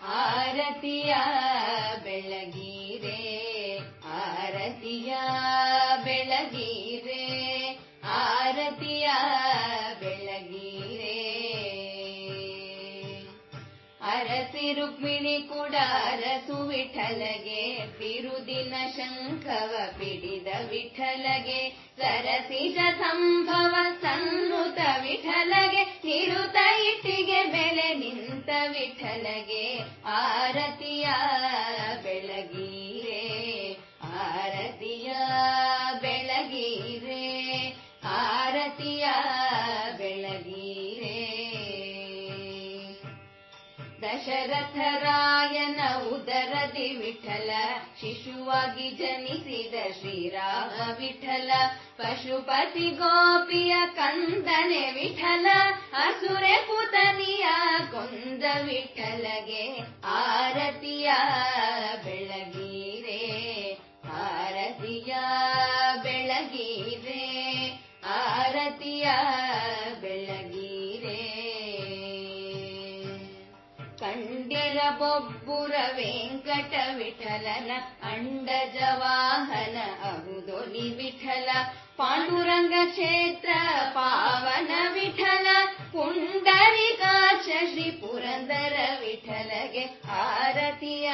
ಆರತಿಯ ಬೆಳಗೀರೆ ಆರತಿಯ ಬೆಳಗೀರೆ ಆರತಿಯ ಬೆಳಗೀರೆ ಅರಸಿ ರುಕ್ಮಿಣಿ ಕೂಡ ಅರಸು ವಿಠಲಗೆ ಬಿರುದಿನ ಶಂಖವ ಪಿಡಿದ ವಿಠಲಗೆ ಸರಸಿಜ ಸಂಭವ ಸನ್ನುತ ವಿಠಲಗೆ ನಿರುತ ಇಟ್ಟಿಗೆ ಬೆಲೆ ನಿಂತ ವಿಠಲಗೆ ಆರತಿಯ ಬೆಳಗೀರೆ ಆರತಿಯ ಬೆಳಗೀರೆ ಆರತಿಯ ಬೆಳಗೀರೆ ದಶರಥರಾಯನ ಉದರದಿ ವಿಠಲ ಶಿಶುವಾಗಿ ಜನಿಸಿದ ಶ್ರೀರಾಮ ವಿಠಲ ಪಶುಪತಿ ಗೋಪಿಯ ಕಂದನೆ ವಿಠಲ ಅಸುರೆ ಪುತನಿಯ ಕೊಂದ ವಿಠಲಗೆ ಆರತಿಯ ಬೆಳಗೀರೆ ಆರತಿಯ ಬೆಳಗೀರೆ ಆರತಿಯ ಬೆಳಗೀರೆ ಕಂಡೆರ ಬೊಬ್ಬುರ ವೆಂಕಟ ವಿಠಲನ ಅಂಡಜ ವಾಹನ ಅಹುದೊಲಿ ವಿಠಲ ಪಾಂಡುರಂಗ ಕ್ಷೇತ್ರ ಪಾವನ ವಿಠಲ ಪುಂಡರಿಕಾಕ್ಷ ಶ್ರೀ ಪುರಂದರ ವಿಠಲಗೆ ಆರತಿಯ